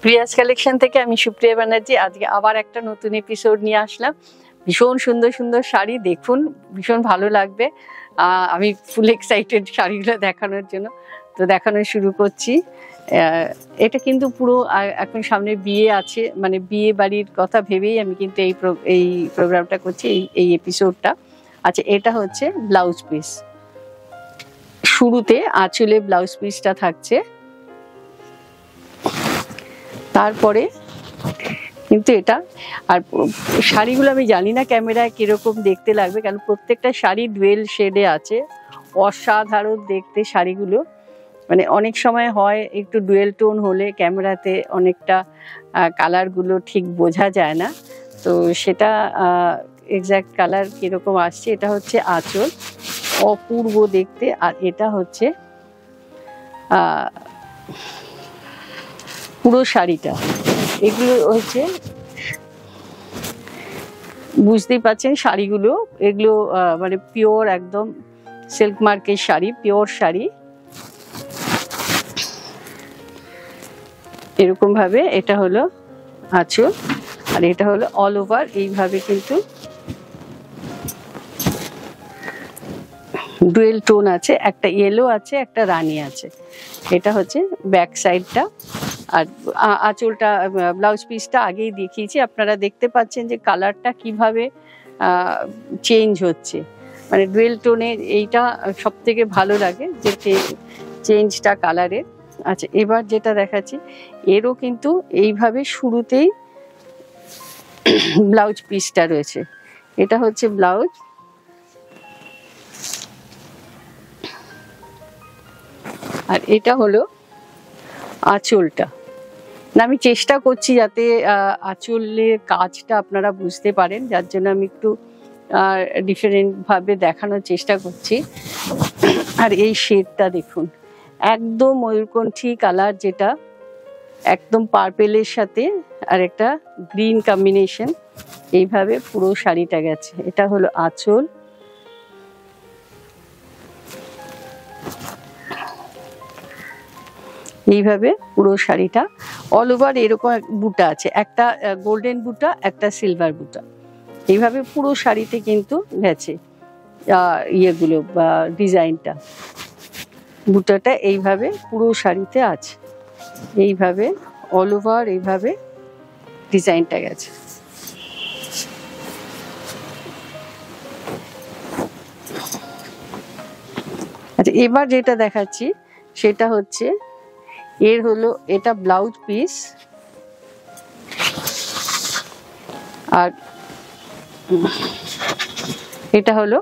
Prius collection থেকে আমি সুপ্রিয়া ব্যানার্জি আজকে আবার একটা নতুন এপিসোড নিয়ে আসলাম। ভীষণ সুন্দর সুন্দর শাড়ি, দেখুন ভীষণ ভালো লাগবে। আমি ফুল এক্সাইটেড শাড়িগুলো দেখানোর জন্য, তো দেখানো শুরু করছি। এটা কিন্তু পুরো এখন সামনে বিয়ে আছে, মানে বিয়ে বাড়ির কথা ভেবেই আমি কিন্তু এই প্রোগ্রামটা করছি, এই এপিসোডটা। আচ্ছা, এটা হচ্ছে ব্লাউজ পিস। শুরুতে আঁচলে ব্লাউজ পিসটা থাকছে, তারপরে কিন্তু এটা। আর শাড়িগুলো আমি জানি না ক্যামেরায় কিরকম দেখতে লাগবে, কারণ প্রত্যেকটা শাড়ি ডুয়েল শেডে আছে। অসাধারণ দেখতে শাড়িগুলো, মানে অনেক সময় হয় একটু ডুয়েল টোন হলে ক্যামেরাতে অনেকটা কালারগুলো ঠিক বোঝা যায় না, তো সেটা এক্স্যাক্ট কালার কিরকম আসছে। এটা হচ্ছে আঁচল, অপূর্ব দেখতে। আর এটা হচ্ছে পুরো শাড়িটা। এগুলো হচ্ছে, বুঝতেই পাচ্ছেন শাড়িগুলো, এগুলো মানে পিওর একদম সিল্ক মার্কের শাড়ি, পিওর শাড়ি। এরকম ভাবে এটা হলো আঁচল, আর এটা হলো অল ওভার এইভাবে কিন্তু ডুয়েল টোন আছে, একটা ইয়েলো আছে, একটা রানী আছে। এটা হচ্ছে ব্যাক সাইডটা। আর আঁচলটা, ব্লাউজ পিসটা আগেই দেখিয়েছি, আপনারা দেখতে পাচ্ছেন যে কালারটা কিভাবে চেঞ্জ হচ্ছে, মানে ডুয়েল টোনের এইটা সব থেকে ভালো লাগে যে চেঞ্জটা কালারের। আচ্ছা, এবার যেটা দেখাচ্ছি এরও কিন্তু এইভাবে শুরুতেই ব্লাউজ পিসটা রয়েছে। এটা হচ্ছে ব্লাউজ, আর এটা হলো আঁচলটা। না, আমি চেষ্টা করছি যাতে আঁচলের কাজটা আপনারা বুঝতে পারেন, যার জন্য আমি একটু ডিফারেন্ট ভাবে দেখানোর চেষ্টা করছি। আর এই শেডটা দেখুন, একদম ময়ূরকণ্ঠী কালার, যেটা একদম পার্পেলের সাথে আর একটা গ্রিন কম্বিনেশন, এইভাবে পুরো শাড়িটা গেছে। এটা হলো আঁচল, এইভাবে পুরো শাড়িটা অল ওভার এরকম বুটা আছে, একটা গোল্ডেন বুটা, একটা সিলভার বুটা, এইভাবে পুরো শাড়িতে কিন্তু গেছে ইয়েগুলো বা ডিজাইনটা। বুটাটা এইভাবে পুরো শাড়িতে আছে, এইভাবে অল ওভার এইভাবে ডিজাইনটা গেছে। আচ্ছা, এবার যেটা দেখাচ্ছি সেটা হচ্ছে এর হলো, এটা ব্লাউজ পিস, আর এটা হলো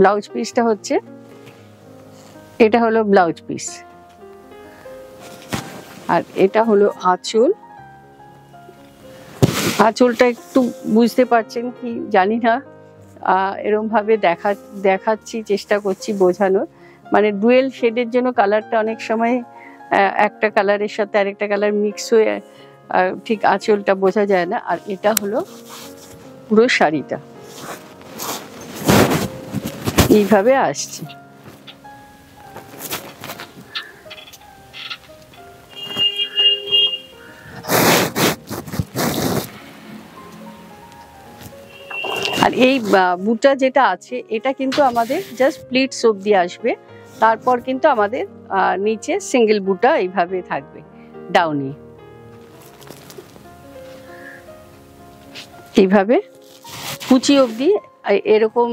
ব্লাউজ পিসটা হচ্ছে, এটা হলো ব্লাউজ পিস, আর এটা হলো আঁচল। আঁচলটা একটু বুঝতে পারছেন কি জানি না, এরকম ভাবে দেখাচ্ছি, চেষ্টা করছি বোঝানোর, মানে ডুয়েল শেডের জন্য কালারটা অনেক সময় একটা কালারের সাথে আরেকটা কালার মিক্স হয়ে ঠিক আঁচলটা বোঝা যায় না। আর এটা হলো পুরো শাড়িটা এইভাবে আসছে। আর এই বুটা যেটা আছে এটা কিন্তু আমাদের জাস্ট প্লিটস অবধি আসবে, তারপর কিন্তু আমাদের নিচে সিঙ্গেল বুটা এইভাবে থাকবে ডাউনে, এইভাবে কুচি অবধি এরকম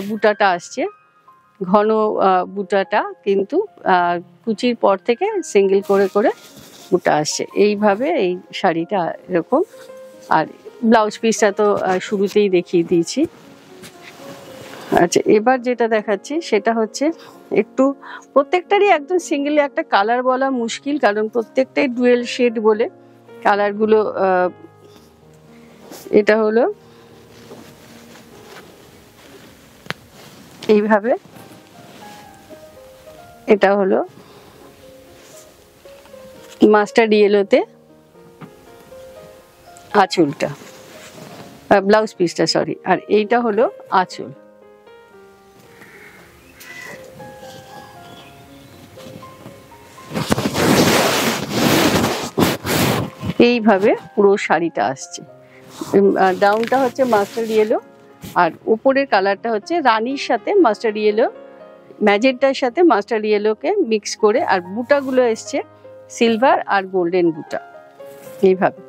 বুটাটা আসছে, ঘন বুটাটা কিন্তু কুচির পর থেকে সিঙ্গেল করে করে বুটা আসছে, এইভাবে এই শাড়িটা এরকম। আর ব্লাউজ পিসটা তো শুরুতেই দেখিয়ে দিয়েছি। আচ্ছা, এবার যেটা দেখাচ্ছি সেটা হচ্ছে একটু প্রত্যেকটারই একদম সিঙ্গেলি একটা কালার বলা মুশকিল, কারণ প্রত্যেকটাই ডুয়েল শেড বলে কালারগুলো। এটা হলো এইভাবে, এটা হলো মাস্টার্ড ইয়েলোতে আঁচলটা, ব্লাউজ পিসটা সরি, আর এইটা হলো আঁচল। এইভাবে পুরো শাড়িটা আসছে। ডাউনটা হচ্ছে মাস্টার্ড ইয়েলো, আর উপরের কালারটা হচ্ছে রানীর সাথে মাস্টার্ড ইয়েলো, ম্যাজেন্টার সাথে মাস্টার্ড ইয়েলোকে মিক্স করে, আর বুটাগুলো এসছে সিলভার আর গোল্ডেন বুটা এইভাবে।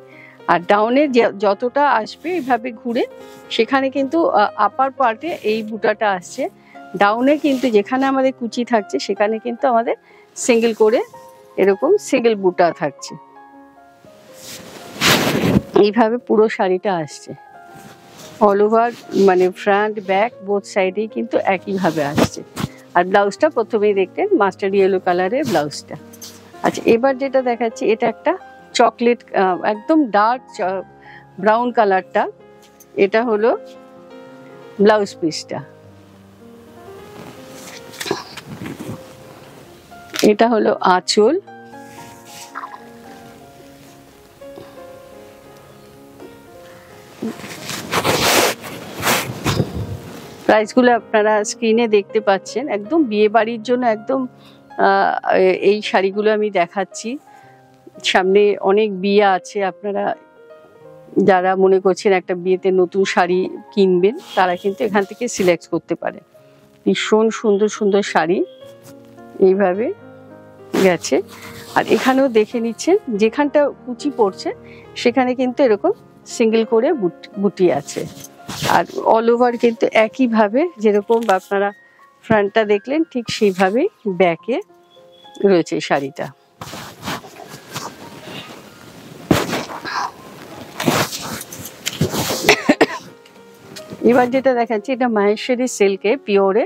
আর ডাউনের যতটা আসবে এইভাবে ঘুরে, সেখানে কিন্তু আপার পার্টে এই বুটাটা আসছে। ডাউনে কিন্তু যেখানে আমাদের কুচি থাকছে সেখানে কিন্তু আমাদের সিঙ্গেল করে এরকম সিঙ্গেল বুটা থাকছে। এইভাবে পুরো শাড়িটা আসছে অল ওভার, মানে ফ্রন্ট ব্যাক বোথ সাইডেই কিন্তু একইভাবে আসছে। আর ব্লাউজটা প্রথমেই দেখলেন মাস্টার্ড ইয়েলো কালারের ব্লাউজটা। আচ্ছা, এবার যেটা দেখাচ্ছি এটা একটা চকলেট, একদম ডার্ক ব্রাউন কালারটা, এটা হলো ব্লাউজ পিসটা। এটা হলো আঁচল। প্রাইসগুলো আপনারা স্ক্রিনে দেখতে পাচ্ছেন। একদম বিয়ে বাড়ির জন্য একদম এই শাড়িগুলো আমি দেখাচ্ছি। সামনে অনেক বিয়ে আছে, আপনারা যারা মনে করছেন একটা বিয়েতে নতুন শাড়ি কিনবেন তারা কিন্তু এখান থেকে সিলেক্ট করতে পারেন। ভীষণ সুন্দর সুন্দর শাড়ি এইভাবে গেছে। আর এখানেও দেখে নিচ্ছেন যেখানটা কুচি পড়ছে সেখানে কিন্তু এরকম সিঙ্গেল করে বুটি আছে। আর অল ওভার কিন্তু একইভাবে যেরকম আপনারা ফ্রন্টটা দেখলেন ঠিক সেইভাবেই ব্যাকে রয়েছে শাড়িটা। এবার যেটা দেখাচ্ছি এটা মাহেশ্বরী সিল্কে পিওরে,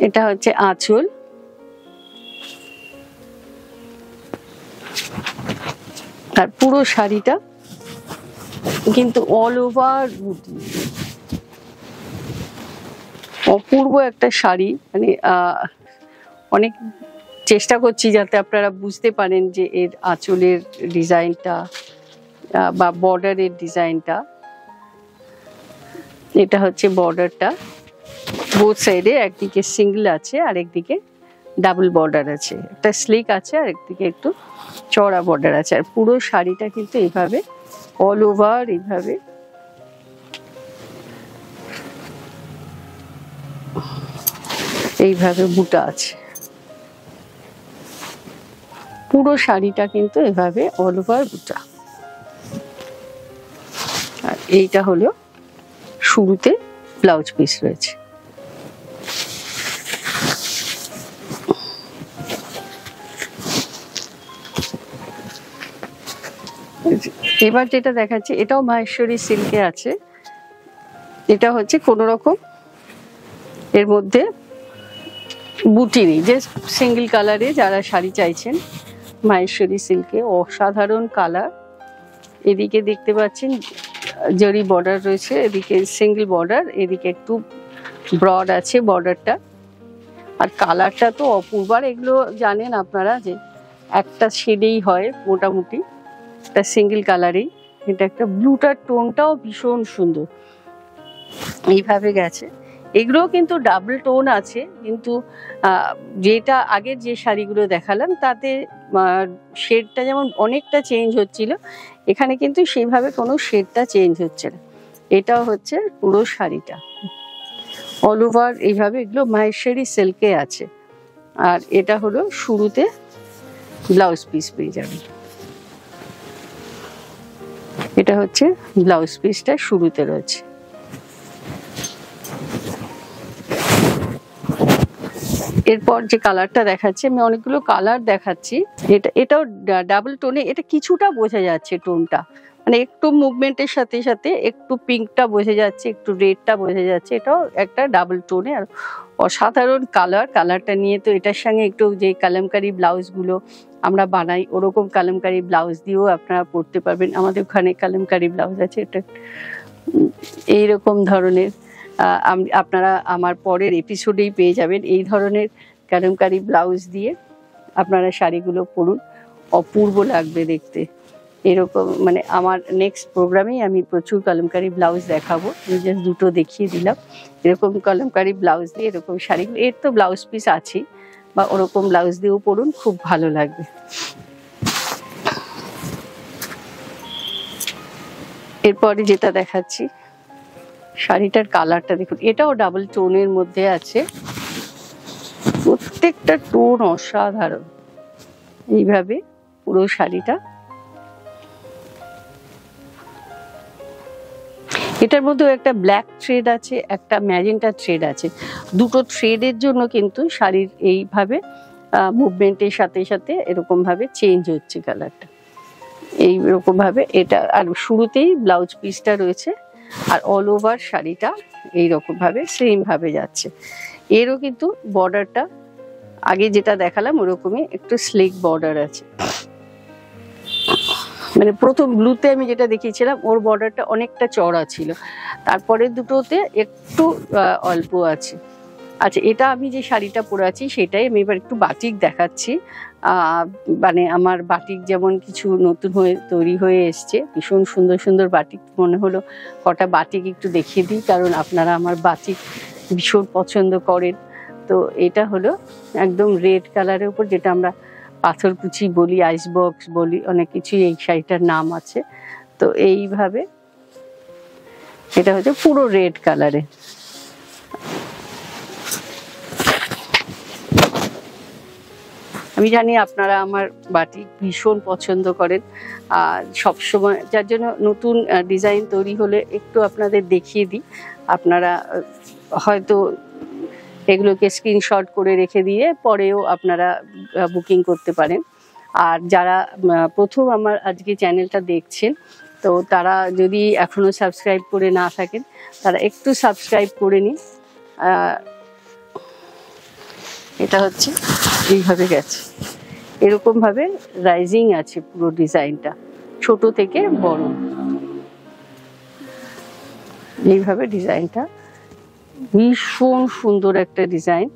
এটা হচ্ছে আঁচল। আর পুরো শাড়িটা কিন্তু অল ওভার বুটি, অপূর্ব একটা শাড়ি। মানে অনেক চেষ্টা করছি যাতে আপনারা বুঝতে পারেন যে এর আঁচলের ডিজাইনটা বা বর্ডারের ডিজাইনটা। এটা হচ্ছে বর্ডারটা, বোথ সাইডে একদিকে সিঙ্গেল আছে আর একদিকে ডাবল বর্ডার আছে, একটা স্লিক আছে আর একদিকে একটু চড়া বর্ডার আছে। আর পুরো শাড়িটা কিন্তু এইভাবে অল ওভার এইভাবে এইভাবে বুটা আছে। পুরো শাড়িটা কিন্তু এভাবে অল ওভার বুটা। আর এইটা হলো শুরুতে ব্লাউজ পিস রয়েছে। এবার যেটা দেখাচ্ছি এটাও মাহেশ্বরী সিল্কে আছে। এটা হচ্ছে কোনো রকম এর মধ্যে বুটি নেই, যে সিঙ্গেল কালারে যারা শাড়ি চাইছেন মাহেশ্বরী সিল্কে, অসাধারণ কালার। এদিকে দেখতে পাচ্ছেন জরি বর্ডার রয়েছে, এদিকে সিঙ্গেল বর্ডার, এদিকে একটু ব্রড আছে বর্ডারটা। আর কালারটা তো অপূর্ব। আর এগুলো জানেন আপনারা যে একটা শেডেই হয় মোটামুটি, একটা সিঙ্গেল কালারেই। এটা একটা ব্লুটার টোনটাও ভীষণ সুন্দর এইভাবে গেছে। এগুলোও কিন্তু ডাবল টোন আছে, কিন্তু যেটা আগের যে শাড়িগুলো দেখালাম তাতে শেডটা যেমন অনেকটা চেঞ্জ হচ্ছিল, এখানে কিন্তু সেইভাবে কোনো শেডটা চেঞ্জ হচ্ছে না। এটাও হচ্ছে পুরো শাড়িটা অল ওভার এইভাবে, এগুলো মাহেশ্বরী সিল্কে আছে। আর এটা হলো শুরুতে ব্লাউজ পিস পেয়ে যাবেন। এটা হচ্ছে ব্লাউজ পিসটা শুরুতে রয়েছে। এরপর যে কালারটা দেখাচ্ছি, আমি অনেকগুলো কালার দেখাচ্ছি। এটাও ডাবল টোনে, এটা কিছুটা বোঝা যাচ্ছে টোনটা, মানে একটু মুভমেন্টের সাথে সাথে একটু পিঙ্কটা বোঝা যাচ্ছে, একটু রেডটা বোঝা যাচ্ছে। এটাও একটা ডাবল টোনে আর অসাধারণ কালারটা নিয়ে তো এটার সঙ্গে একটু যে কালামকারি ব্লাউজগুলো আমরা বানাই ওরকম কালামকারি ব্লাউজ দিয়েও আপনারা পরতে পারবেন। আমাদের ওখানে কালামকারি ব্লাউজ আছে, এটা এইরকম ধরনের আপনারা আমার পরের এপিসোডেই পেয়ে যাবেন। এই ধরনের কালামকারি ব্লাউজ দিয়ে আপনারা শাড়িগুলো পরুন, অপূর্ব লাগবে দেখতে। এরকম মানে আমার নেক্সট প্রোগ্রামেই আমি প্রচুর কালামকারি ব্লাউজ দেখাবো, জাস্ট দুটো দেখিয়ে দিলাম। এরকম কালামকারি ব্লাউজ দিয়ে এরকম শাড়িগুলো, এর তো ব্লাউজ পিস আছেই, বা ওরকম ব্লাউজ দিয়েও পরুন, খুব ভালো লাগবে। এরপরে যেটা দেখাচ্ছি, শাড়িটার কালারটা দেখুন, এটাও ডাবল টোনের মধ্যে আছে, প্রত্যেকটা টোন অসাধারণ। এইভাবে পুরো শাড়িটা, এটার মধ্যে একটা ব্ল্যাক থ্রেড আছে, একটা ম্যাজেন্টা থ্রেড আছে। দুটো থ্রেডের জন্য কিন্তু শাড়ির এইভাবে মুভমেন্টের সাথে সাথে এরকম ভাবে চেঞ্জ হচ্ছে কালারটা, এইরকম ভাবে। এটা আর শুরুতেই ব্লাউজ পিসটা রয়েছে, আর অল ওভার শাড়িটা এইরকম ভাবে সেম ভাবে যাচ্ছে। এরও কিন্তু বর্ডারটা আগে যেটা দেখালাম ওরকমই একটু স্লিক বর্ডার আছে। মানে প্রথম ব্লুতে আমি যেটা দেখিয়েছিলাম ওর বর্ডারটা অনেকটা চড়া ছিল, তারপরে দুটোতে একটু অল্প আছে। আচ্ছা, এটা আমি যে শাড়িটা পরে আছি সেটাই আমি এবার একটু বাটিক দেখাচ্ছি। মানে আমার বাটিক যেমন কিছু নতুন হয়ে তৈরি হয়ে এসছে, ভীষণ সুন্দর সুন্দর বাটিক, মনে হলো কটা বাটিক একটু দেখিয়ে দিই, কারণ আপনারা আমার বাটিক ভীষণ পছন্দ করেন। তো এটা হলো একদম রেড কালারের উপর, যেটা আমরা পাথরকুচি বলি, আইসবক্স বলি, অনেক কিছুই এই শাড়িটার নাম আছে। তো এইভাবে এটা হচ্ছে পুরো রেড কালারে। আমি জানি আপনারা আমার বাটিক ভীষণ পছন্দ করেন, আর সবসময় যার জন্য নতুন ডিজাইন তৈরি হলে একটু আপনাদের দেখিয়ে দিই। আপনারা হয়তো এগুলোকে স্ক্রিনশট করে রেখে দিয়ে পরেও আপনারা বুকিং করতে পারেন। আর যারা প্রথম আমার আজকে চ্যানেলটা দেখছেন, তো তারা যদি এখনো সাবস্ক্রাইব করে না থাকেন, তারা একটু সাবস্ক্রাইব করে নিন। এটা হচ্ছে এইভাবে গেছে, এরকম ভাবে রাইজিং আছে পুরো ডিজাইনটা, ছোট থেকে বড়, এইভাবে ডিজাইনটা ভীষণ সুন্দর একটা ডিজাইন।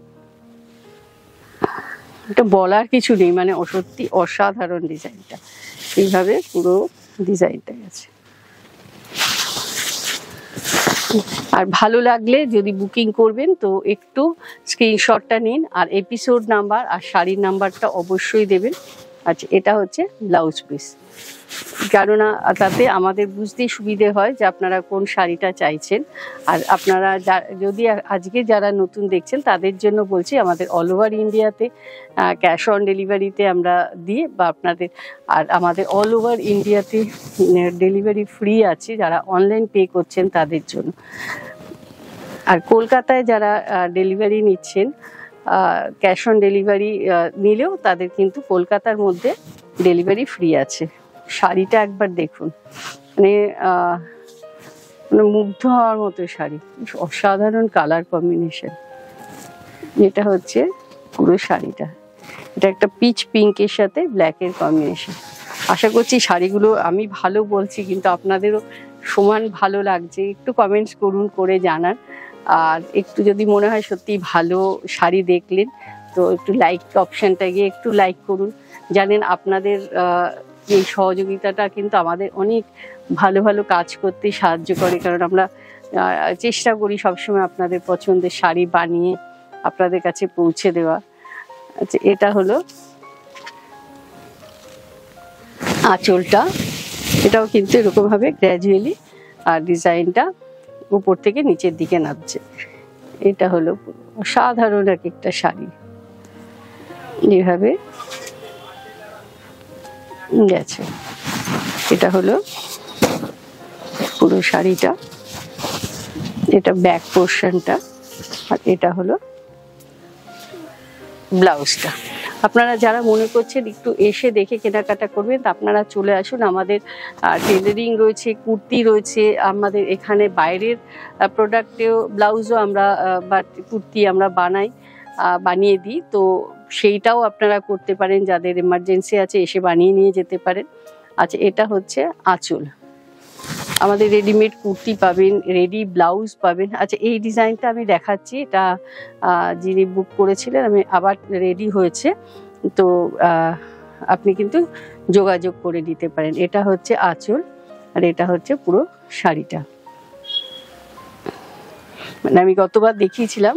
এটা বলার কিছু নেই, মানে সত্যি অসাধারণ ডিজাইনটা। এইভাবে পুরো ডিজাইনটা গেছে। আর ভালো লাগলে যদি বুকিং করবেন তো একটু স্ক্রিনশটটা নিন, আর এপিসোড নাম্বার আর শাড়ির নাম্বারটা অবশ্যই দেবেন। আচ্ছা, এটা হচ্ছে ব্লাউজ পিস, কেননা তাতে আমাদের বুঝতেই সুবিধে হয় যে আপনারা কোন শাড়িটা চাইছেন। আর আপনারা যদি আজকে যারা নতুন দেখছেন তাদের জন্য বলছি, আমাদের অল ওভার ইন্ডিয়াতে ক্যাশ অন ডেলিভারিতে আমরা দিই, বা আপনাদের, আর আমাদের অল ওভার ইন্ডিয়াতে ডেলিভারি ফ্রি আছে যারা অনলাইন পে করছেন তাদের জন্য। আর কলকাতায় যারা ডেলিভারি নিচ্ছেন, ক্যাশ অন ডেলিভারি নিলেও তাদের কিন্তু কলকাতার মধ্যে ডেলিভারি ফ্রি আছে। শাড়িটা একবার দেখুন, মানে মুগ্ধ হওয়ার মতো শাড়ি, অসাধারণ কালার কম্বিনেশন। এটা হচ্ছে পুরো শাড়িটা, এটা একটা পিচ পিঙ্কের সাথে ব্ল্যাকের কম্বিনেশন। আশা করছি শাড়িগুলো আমি ভালো বলছি, কিন্তু আপনাদেরও সমান ভালো লাগছে। একটু কমেন্টস করুন, করে জানান। আর একটু যদি মনে হয় সত্যি ভালো শাড়ি দেখলেন, তো একটু লাইক অপশানটা গিয়ে একটু লাইক করুন। জানেন আপনাদের এই সহযোগিতাটা কিন্তু আমাদের অনেক ভালো ভালো কাজ করতে সাহায্য করে, কারণ আমরা চেষ্টা করি সবসময় আপনাদের পছন্দের শাড়ি বানিয়ে আপনাদের কাছে পৌঁছে দেওয়া। আচ্ছা, এটা হলো আঁচলটা, এটাও কিন্তু এরকম ভাবে গ্র্যাজুয়ালি আর ডিজাইনটা উপর থেকে নিচের দিকে নামছে। এটা হলো অসাধারণ এক একটা শাড়ি, এইভাবে গেছে। এটা হলো পুরো শাড়িটা, এটা ব্যাক পোর্শনটা, আর এটা হলো ব্লাউজটা। আপনারা যারা মনে করছেন একটু এসে দেখে কেনাকাটা করবেন, তা আপনারা চলে আসুন। আমাদের টেলারিং রয়েছে, কুর্তি রয়েছে, আমাদের এখানে বাইরের প্রোডাক্টেও ব্লাউজও আমরা বা কুর্তি আমরা বানিয়ে দিই। তো সেইটাও আপনারা করতে পারেন, যাদের এমার্জেন্সি আছে এসে বানিয়ে নিয়ে যেতে পারেন। আচ্ছা, এটা হচ্ছে আঁচল। আমাদের রেডিমেড কুর্তি পাবেন, রেডি ব্লাউজ পাবেন। আচ্ছা, এই ডিজাইনটা আমি দেখাচ্ছি, এটা যিনি বুক করেছিলেন, আমি আবার রেডি হয়েছে, তো আপনি কিন্তু যোগাযোগ করে নিতে পারেন। এটা হচ্ছে আঁচল, আর এটা হচ্ছে পুরো শাড়িটা। মানে আমি গতবার দেখিয়েছিলাম,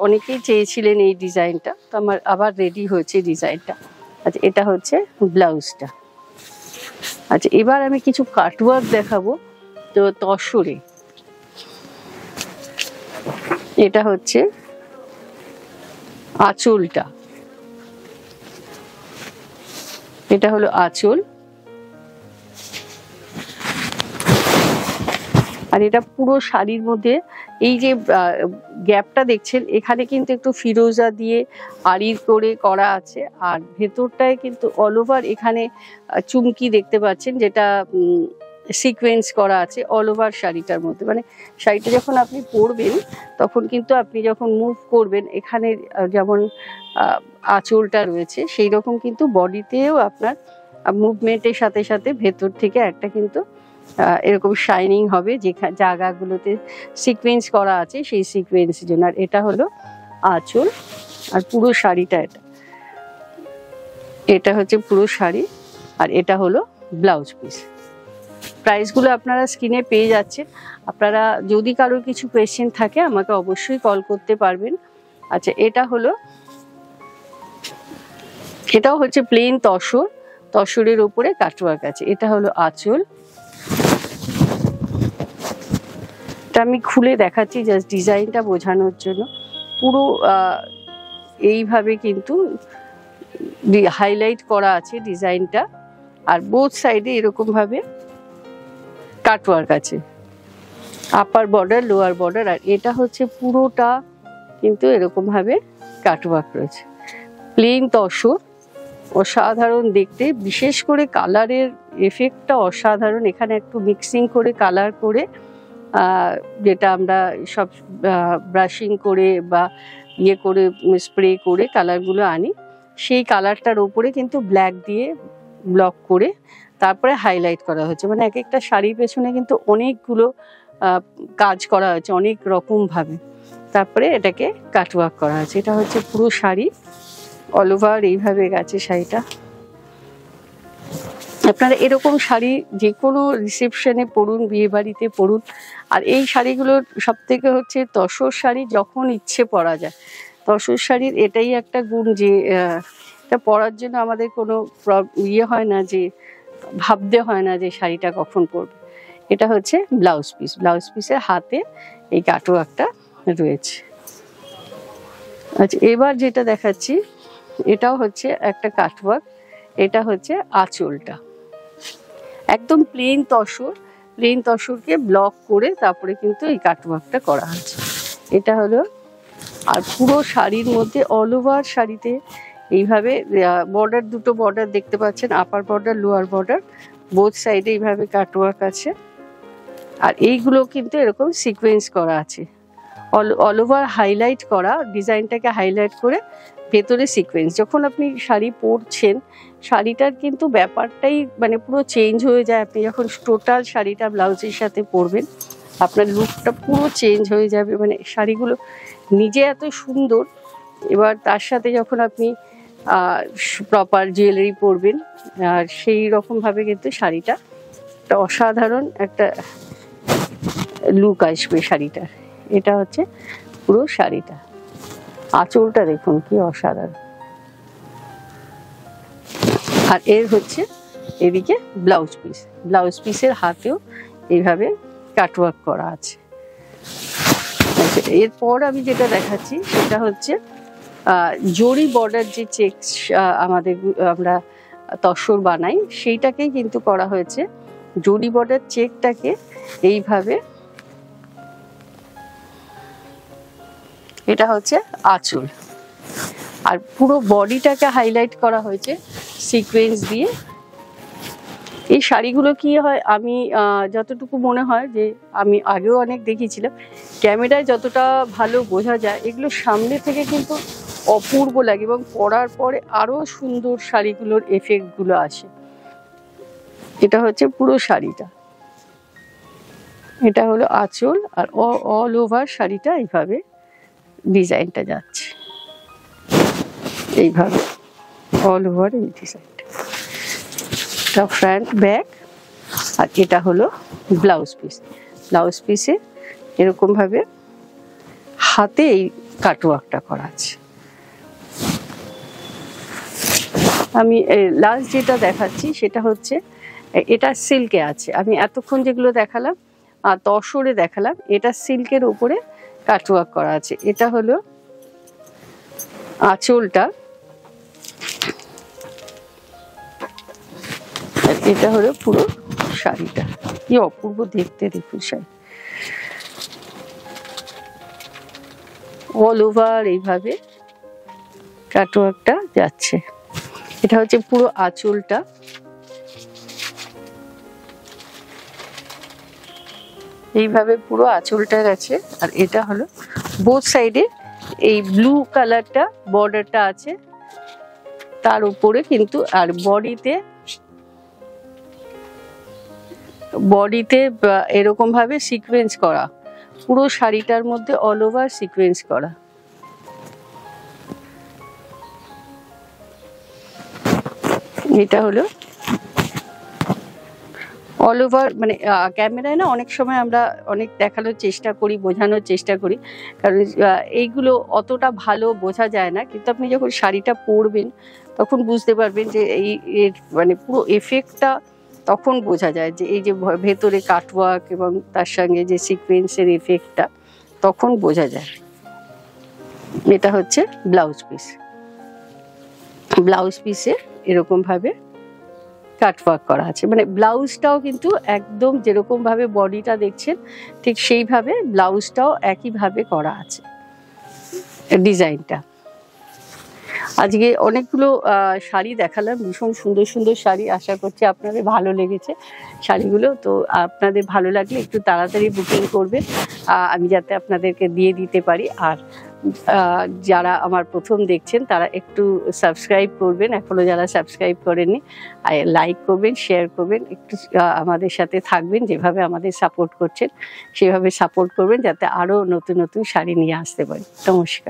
অনেকেই চেয়েছিলেন এই ডিজাইনটা, তো আমার আবার রেডি হয়েছে ডিজাইনটা। আচ্ছা, এটা হচ্ছে ব্লাউজটা। আচ্ছা, এবার আমি কিছু কাটওয়ার্ক দেখাবো। তো তসরে এটা হচ্ছে আঁচলটা, এটা হলো আঁচল, আর এটা পুরো শাড়ির মধ্যে এই যে গ্যাপটা দেখছেন, এখানে কিন্তু একটু ফিরোজা দিয়ে আড়ির করে করা আছে, আর ভেতরটায় কিন্তু অল ওভার এখানে চুমকি দেখতে পাচ্ছেন, যেটা সিকোয়েন্স করা আছে অল ওভার শাড়িটার মধ্যে। মানে শাড়িটা যখন আপনি পরবেন, তখন কিন্তু আপনি যখন মুভ করবেন, এখানে যেমন আঁচলটা রয়েছে, সেই রকম কিন্তু বডিতেও আপনার মুভমেন্টের সাথে সাথে ভেতর থেকে একটা কিন্তু এরকম শাইনিং হবে, যে জায়গাগুলোতে সিকোয়েন্স করা আছে সেই সিকোয়েন্সের জন্য। আর এটা হলো আঁচল, আর পুরো শাড়িটা এটা হচ্ছে পুরো শাড়ি, আর এটা হলো ব্লাউজ পিস। প্রাইসগুলো আপনারা স্ক্রিনে পেয়ে যাচ্ছেন। আপনারা যদি কারোর কিছু কোয়েশ্চেন থাকে আমাকে অবশ্যই কল করতে পারবেন। আচ্ছা, এটাও হচ্ছে প্লেন তসরের উপরে কাটওয়ার্ক আছে। এটা হলো আঁচল, এটা আমি খুলে দেখাচ্ছি জাস্ট ডিজাইনটা বোঝানোর জন্য। পুরো এইভাবে কিন্তু হাইলাইট করা আছে ডিজাইনটা, আর বোথ সাইডে এরকম ভাবে কাটওয়ার্ক আছে, আপার বর্ডার লোয়ার বর্ডার। আর এটা হচ্ছে পুরোটা কিন্তু এরকম ভাবে কাটওয়ার্ক রয়েছে। প্লেন তসর, অসাধারণ দেখতে, বিশেষ করে কালারের এফেক্টটা অসাধারণ। এখানে একটু মিক্সিং করে কালার করে, যেটা আমরা সব ব্রাশিং করে বা করে স্প্রে করে কালারগুলো আনি, সেই কালারটার ওপরে কিন্তু ব্ল্যাক দিয়ে ব্লক করে তারপরে হাইলাইট করা হচ্ছে। মানে এক একটা শাড়ির পেছনে কিন্তু অনেকগুলো কাজ করা হয়েছে অনেক রকম ভাবে, তারপরে এটাকে কাটওয়ার্ক করা হয়েছে। এটা হচ্ছে পুরো শাড়ি, অল ওভার এইভাবে গেছে শাড়িটা। আপনারা এরকম শাড়ি যে কোনো রিসেপশনে পরুন, বিয়ে বাড়িতে পরুন। আর এই শাড়িগুলোর সব থেকে হচ্ছে তসর শাড়ি যখন ইচ্ছে পরা যায়। তসর শাড়ির এটাই একটা গুণ যে এটা পরার জন্য আমাদের কোনো হয় না, যে ভাবতে হয় না যে শাড়িটা কখন পরবে। এটা হচ্ছে ব্লাউজ পিস, ব্লাউজ পিসের হাতে এই কাটওয়ার্কটা রয়েছে। আচ্ছা, এবার যেটা দেখাচ্ছি এটাও হচ্ছে একটা কাটওয়ার্ক। এটা হচ্ছে আঁচলটা, একদম প্লেন তসরকে ব্লক করে তারপরে কিন্তু এই কাটওয়ার্কটা করা হচ্ছে। এটা হলো, আর পুরো শাড়ির মধ্যে অল ওভার শাড়িতে এইভাবে বর্ডার, দুটো বর্ডার দেখতে পাচ্ছেন, upper border lower border, both সাইডে এইভাবে কাটওয়ার্ক আছে। আর এইগুলো কিন্তু এরকম সিকোয়েন্স করা আছে, অল ওভার হাইলাইট করা, ডিজাইনটাকে হাইলাইট করে ভেতরে সিকোয়েন্স। যখন আপনি শাড়ি পরছেন, শাড়িটার কিন্তু ব্যাপারটাই মানে পুরো চেঞ্জ হয়ে যায়। আপনি যখন টোটাল শাড়িটা ব্লাউজের সাথে পরবেন, আপনার লুকটা পুরো চেঞ্জ হয়ে যাবে। মানে শাড়িগুলো নিজে এত সুন্দর, এবার তার সাথে যখন আপনি প্রপার জুয়েলারি পরবেন, আর সেই রকমভাবে কিন্তু শাড়িটা একটা অসাধারণ একটা লুক আসবে শাড়িটার। এটা হচ্ছে পুরো শাড়িটা, আঁচলটা দেখুন কি অসাধারণ। আর এর হচ্ছে এদিকে ব্লাউজ পিস, ব্লাউজ পিসের হাতেও এইভাবে কাটওয়ার্ক করা আছে। এরপর আমি যেটা দেখাচ্ছি সেটা হচ্ছে জরি বর্ডার যে চেকস আমরা তসর বানাই, সেইটাকেই কিন্তু করা হয়েছে। জরি বর্ডার চেকটাকে এইভাবে, এটা হচ্ছে আঁচল, আর পুরো বডিটাকে হাইলাইট করা হয়েছে সিকোয়েন্স দিয়ে। এই শাড়িগুলো কি হয়, আমি যতটুকু মনে হয় যে আমি আগেও অনেক দেখিয়েছিলাম, ক্যামেরায় যতটা ভালো বোঝা যায়, এগুলো সামনে থেকে কিন্তু অপূর্ব লাগে এবং পরার পরে আরো সুন্দর শাড়িগুলোর এফেক্টগুলো আসে। এটা হচ্ছে পুরো শাড়িটা, এটা হলো আঁচল, আর অল ওভার শাড়িটা এইভাবে ডিজাইনটা যাচ্ছে, এইভাবে অল ওভার এই ডিজাইনটা। এটা ফ্রন্ট ব্যাক, আর এটা হলো ব্লাউজ পিস। ব্লাউজ পিসে এরকম ভাবে হাতে এই কাটওয়ার্কটা করা আছে। আমি লাস্ট যেটা দেখাচ্ছি সেটা হচ্ছে, এটা সিল্কে আছে। আমি এতক্ষণ যেগুলো দেখালাম আর তসরে দেখালাম, এটা সিল্কের উপরে কাটওয়ার্ক করা আছে। এটা হলো আঁচলটা, আর এটা হলো পুরো শাড়িটা। কি অপূর্ব দেখতে, দেখুন শাড়ি অল ওভার এইভাবে কাটওয়ার্কটা যাচ্ছে। এটা হচ্ছে পুরো আঁচলটা, এইভাবে পুরো আঁচলটা গেছে। আর এটা হলো বোথ সাইডে এই ব্লু কালারটা বর্ডারটা আছে তার উপরে কিন্তু, আর বডিতে এরকম ভাবে সিকোয়েন্স করা, পুরো শাড়িটার মধ্যে অল ওভার সিকোয়েন্স করা। এটা হলো অল ওভার, মানে ক্যামেরায় না অনেক সময় আমরা অনেক দেখানোর চেষ্টা করি, বোঝানোর চেষ্টা করি, কারণ এইগুলো অতটা ভালো বোঝা যায় না, কিন্তু আপনি যখন শাড়িটা পরবেন তখন বুঝতে পারবেন যে এই মানে পুরো এফেক্টটা তখন বোঝা যায়, যে এই যে ভেতরে কাটওয়ার্ক এবং তার সঙ্গে যে সিকোয়েন্সের এফেক্টটা তখন বোঝা যায়। এটা হচ্ছে ব্লাউজ পিস। ব্লাউজ পিসে এরকম ভাবে কাটওয়ার্ক করা আছে, মানে ব্লাউজটাও কিন্তু একদম যেরকম ভাবে বডিটা দেখছেন ঠিক সেইভাবে ব্লাউজটাও একইভাবে করা আছে ডিজাইনটা। আজকে অনেকগুলো শাড়ি দেখালাম, ভীষণ সুন্দর সুন্দর শাড়ি। আশা করছি আপনাদের ভালো লেগেছে শাড়িগুলো। তো আপনাদের ভালো লাগলে একটু তাড়াতাড়ি বুকিং করবেন, আমি যাতে আপনাদেরকে দিয়ে দিতে পারি। আর যারা আমার প্রথম দেখছেন তারা একটু সাবস্ক্রাইব করবেন, এখনো যারা সাবস্ক্রাইব করেননি, লাইক করবেন, শেয়ার করবেন, একটু আমাদের সাথে থাকবেন, যেভাবে আমাদের সাপোর্ট করছেন সেভাবে সাপোর্ট করবেন, যাতে আরও নতুন নতুন শাড়ি নিয়ে আসতে পারি। নমস্কার।